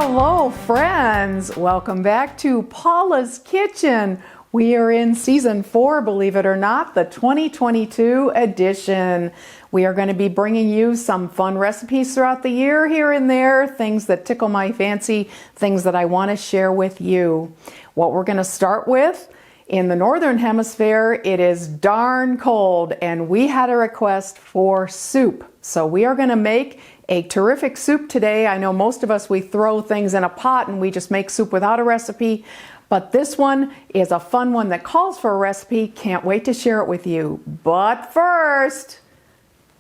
Hello friends, welcome back to Paula's Kitchen. We are in season 4, believe it or not, the 2022 edition. We are going to be bringing you some fun recipes throughout the year, here and there, things that tickle my fancy, things that I want to share with you. What we're going to start with, in the Northern Hemisphere, it is darn cold, and we had a request for soup. So we are going to make a terrific soup today. I know most of us, we throw things in a pot and we just make soup without a recipe. But this one is a fun one that calls for a recipe. Can't wait to share it with you. But first,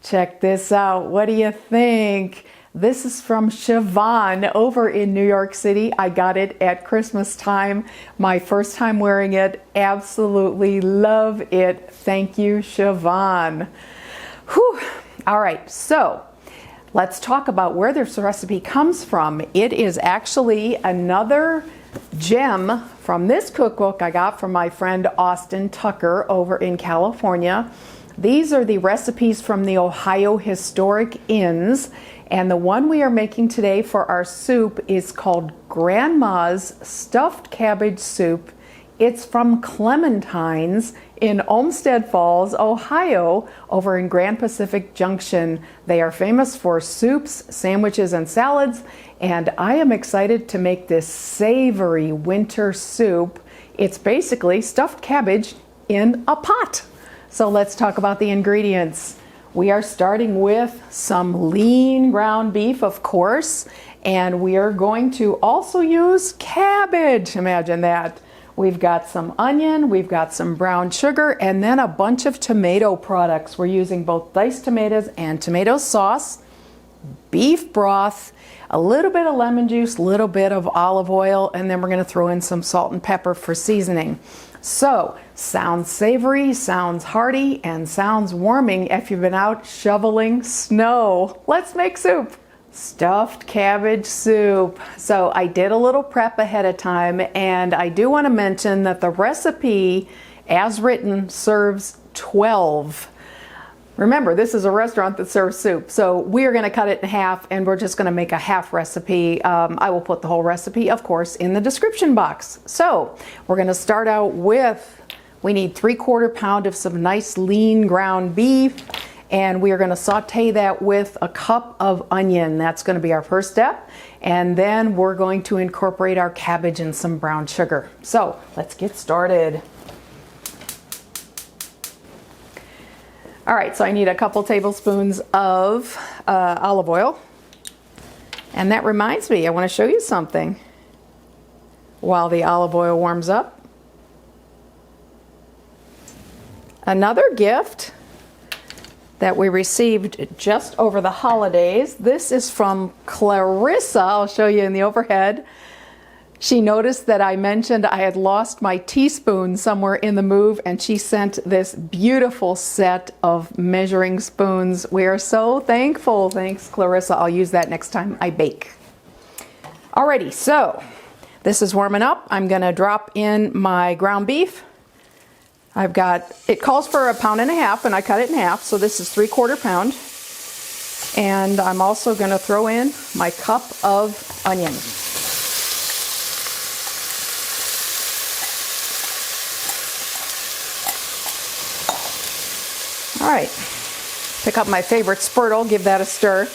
check this out. What do you think? This is from Siobhan over in New York City. I got it at Christmas time. My first time wearing it. Absolutely love it. Thank you, Siobhan. Whew. All right, so let's talk about where this recipe comes from. It is actually another gem from this cookbook I got from my friend Austin Tucker over in California. These are the recipes from the Ohio Historic Inns, and the one we are making today for our soup is called Grandma's Stuffed Cabbage Soup. It's from Clementine's in Olmsted Falls, Ohio, over in Grand Pacific Junction. They are famous for soups, sandwiches, and salads, and I am excited to make this savory winter soup. It's basically stuffed cabbage in a pot. So let's talk about the ingredients. We are starting with some lean ground beef, of course, and we are going to also use cabbage. Imagine that. We've got some onion, we've got some brown sugar, and then a bunch of tomato products. We're using both diced tomatoes and tomato sauce, beef broth, a little bit of lemon juice, a little bit of olive oil, and then we're going to throw in some salt and pepper for seasoning. So, sounds savory, sounds hearty, and sounds warming if you've been out shoveling snow. Let's make soup. Stuffed cabbage soup. So I did a little prep ahead of time, and I do want to mention that the recipe as written serves 12. Remember, this is a restaurant that serves soup, so we are going to cut it in half and we're just going to make a half recipe. I will put the whole recipe, of course, in the description box. So we're going to start out with, we need 3/4 pound of some nice lean ground beef. And we are going to saute that with a cup of onion. That's going to be our first step. And then we're going to incorporate our cabbage and some brown sugar. So let's get started. All right, so I need a couple tablespoons of olive oil. And that reminds me, I want to show you something while the olive oil warms up. Another gift that we received just over the holidays. This is from Clarissa. I'll show you in the overhead. She noticed that I mentioned I had lost my teaspoon somewhere in the move, and she sent this beautiful set of measuring spoons. We are so thankful. Thanks, Clarissa. I'll use that next time I bake. Alrighty, so this is warming up. I'm gonna drop in my ground beef. I've got, it calls for 1.5 pounds, and I cut it in half, so this is 3/4 pound. And I'm also going to throw in my cup of onion. All right, pick up my favorite spurtle, give that a stir.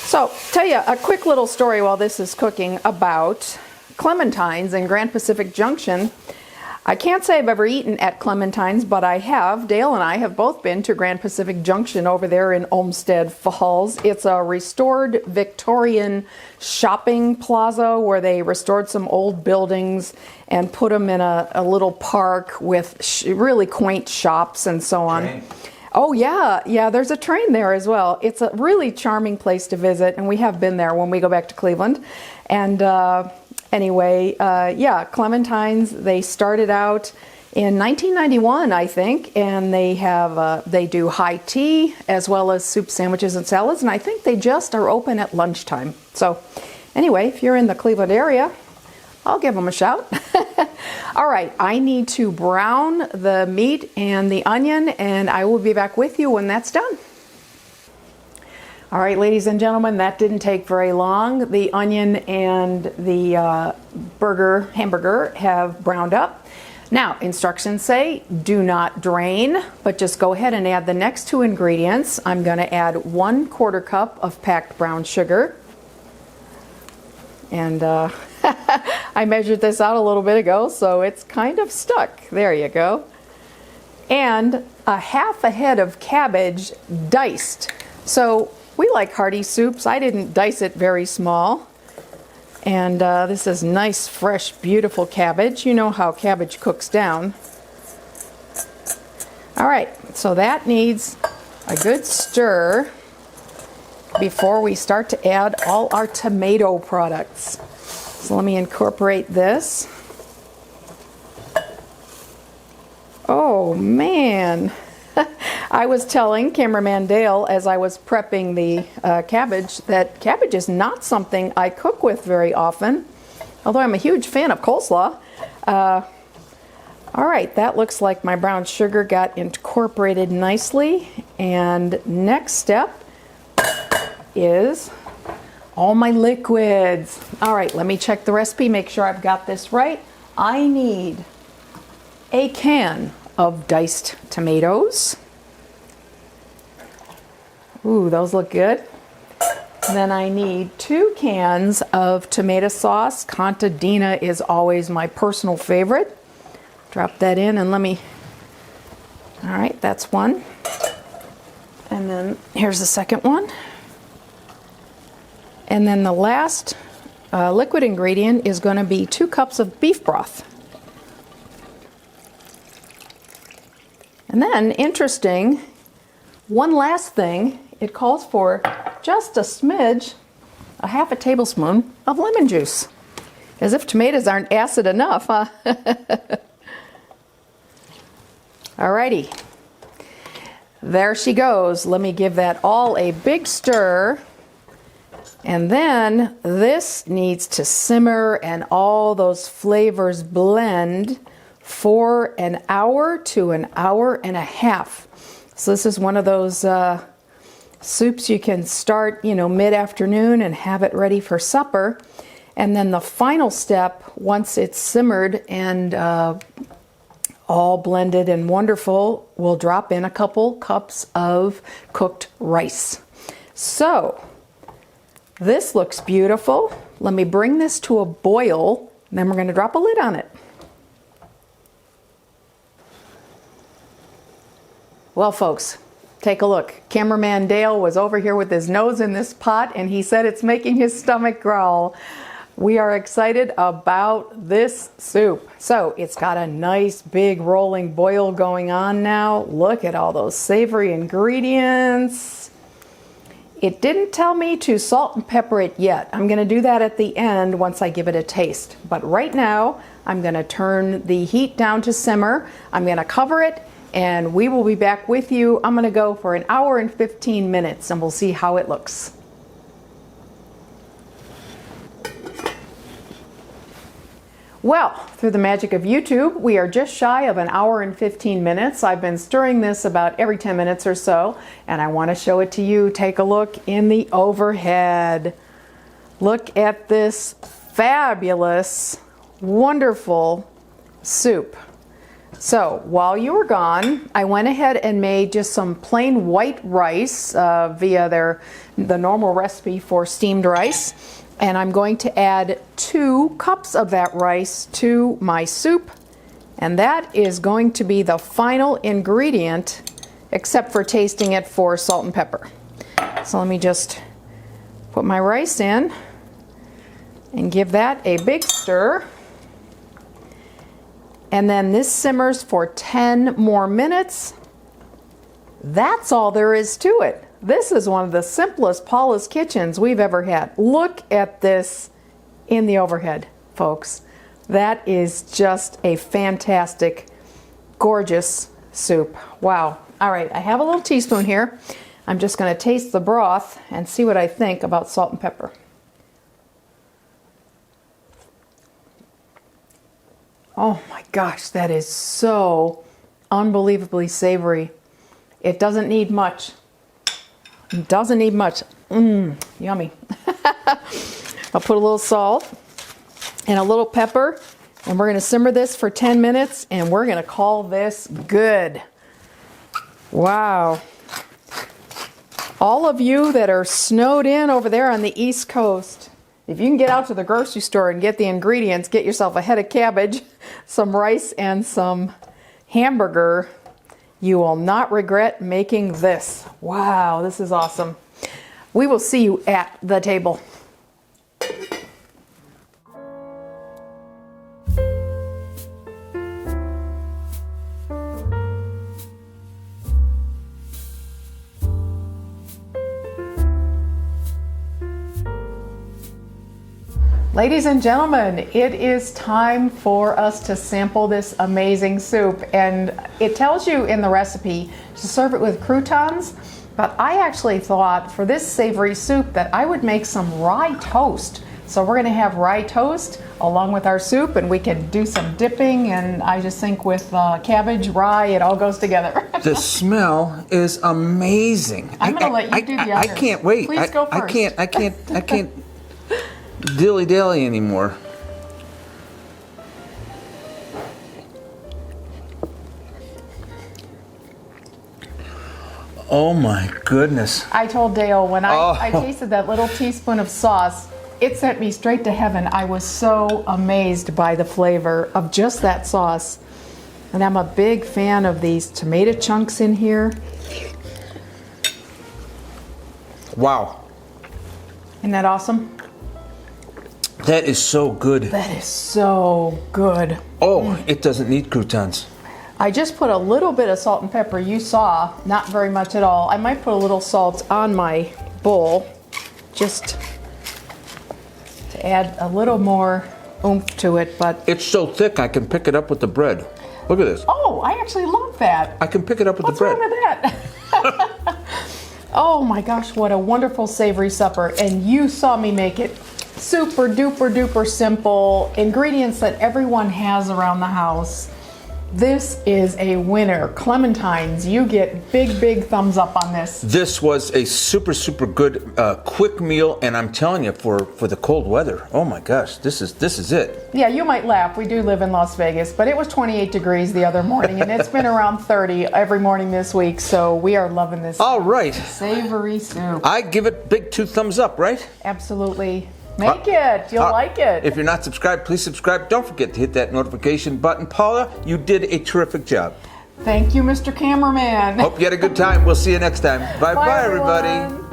So, tell you a quick little story while this is cooking about Clementine's in Grand Pacific Junction. I can't say I've ever eaten at Clementine's, but I have. Dale and I have both been to Grand Pacific Junction over there in Olmsted Falls. It's a restored Victorian shopping plaza where they restored some old buildings and put them in a little park with really quaint shops and so on. Train. Oh yeah, there's a train there as well. It's a really charming place to visit, and we have been there when we go back to Cleveland. And anyway, yeah, Clementine's, they started out in 1991, I think, and they have they do high tea as well as soup, sandwiches, and salads, and I think they just are open at lunchtime. So anyway, if you're in the Cleveland area, I'll give them a shout. All right, I need to brown the meat and the onion, and I will be back with you when that's done. All right, ladies and gentlemen, that didn't take very long. The onion and the hamburger have browned up. Now, instructions say do not drain, but just go ahead and add the next two ingredients. I'm going to add 1/4 cup of packed brown sugar. And I measured this out a little bit ago, so it's kind of stuck. There you go. And a 1/2 head of cabbage diced. So we like hearty soups. I didn't dice it very small. And this is nice, fresh, beautiful cabbage. You know how cabbage cooks down. All right, so that needs a good stir before we start to add all our tomato products. So let me incorporate this. Oh man, I was telling cameraman Dale as I was prepping the cabbage that cabbage is not something I cook with very often, although I'm a huge fan of coleslaw. All right, that looks like my brown sugar got incorporated nicely. And next step is all my liquids. All right, let me check the recipe, make sure I've got this right. I need a can of diced tomatoes. Ooh, those look good. Then I need 2 cans of tomato sauce. Contadina is always my personal favorite. Drop that in and let me, all right, that's one. And then here's the second one. And then the last liquid ingredient is going to be 2 cups of beef broth. And then, interesting, one last thing, it calls for just a smidge, a 1/2 tablespoon of lemon juice. As if tomatoes aren't acid enough, huh? Alrighty, there she goes. Let me give that all a big stir. And then this needs to simmer and all those flavors blend for an hour to an hour and a half. So this is one of those soups you can start, mid-afternoon and have it ready for supper. And then the final step, once it's simmered and all blended and wonderful, we'll drop in a couple cups of cooked rice. So this looks beautiful. Let me bring this to a boil, and then we're going to drop a lid on it. Well, folks, take a look. Cameraman Dale was over here with his nose in this pot, and he said it's making his stomach growl. We are excited about this soup. So it's got a nice big rolling boil going on now. Look at all those savory ingredients. It didn't tell me to salt and pepper it yet. I'm going to do that at the end once I give it a taste. But right now, I'm going to turn the heat down to simmer. I'm going to cover it, and we will be back with you. I'm going to go for an hour and 15 minutes, and we'll see how it looks. Well, through the magic of YouTube, we are just shy of an hour and 15 minutes. I've been stirring this about every 10 minutes or so, and I want to show it to you. Take a look in the overhead. Look at this fabulous, wonderful soup. So while you were gone, I went ahead and made just some plain white rice via the normal recipe for steamed rice. And I'm going to add 2 cups of that rice to my soup. And that is going to be the final ingredient, except for tasting it for salt and pepper. So let me just put my rice in and give that a big stir. And then this simmers for 10 more minutes. That's all there is to it. This is one of the simplest Paula's Kitchens we've ever had. Look at this in the overhead, folks. That is just a fantastic, gorgeous soup. Wow. All right, I have a little teaspoon here. I'm just going to taste the broth and see what I think about salt and pepper. Oh my gosh, that is so unbelievably savory. It doesn't need much. Doesn't need much. Yummy. I'll put a little salt and a little pepper, and we're gonna simmer this for 10 minutes, and we're gonna call this good. Wow. All of you that are snowed in over there on the East Coast, if you can get out to the grocery store and get the ingredients, get yourself a head of cabbage, some rice, and some hamburger, you will not regret making this. Wow, this is awesome. We will see you at the table. Ladies and gentlemen, it is time for us to sample this amazing soup, and it tells you in the recipe to serve it with croutons, but I actually thought for this savory soup that I would make some rye toast. So we're gonna have rye toast along with our soup, and we can do some dipping, and I just think with cabbage, rye, it all goes together. The smell is amazing. I'm gonna let you do the others. I can't wait. Please go first. I can't dilly-dally anymore. Oh my goodness. I told Dale when I tasted that little teaspoon of sauce, it sent me straight to heaven. I was so amazed by the flavor of just that sauce. And I'm a big fan of these tomato chunks in here. Wow. Isn't that awesome? That is so good. That is so good. Oh, it doesn't need croutons. I just put a little bit of salt and pepper. You saw, not very much at all. I might put a little salt on my bowl just to add a little more oomph to it, but it's so thick I can pick it up with the bread. Look at this. Oh, I actually love that. I can pick it up with the bread. What's wrong with that? Oh my gosh, what a wonderful savory supper. And you saw me make it. Super duper duper simple. Ingredients that everyone has around the house. This is a winner. Clementines, you get big thumbs up on this. This was a super good quick meal, and I'm telling you, for the cold weather, oh my gosh, this is it. Yeah, you might laugh. We do live in Las Vegas, but it was 28 degrees the other morning, and it's been around 30 every morning this week, so we are loving this. All right. Savory soup. I give it big 2 thumbs up, right? Absolutely. Make it. You'll like it. If you're not subscribed, please subscribe. Don't forget to hit that notification button. Paula, you did a terrific job. Thank you, Mr. Cameraman. Hope you had a good time. We'll see you next time. Bye, everybody.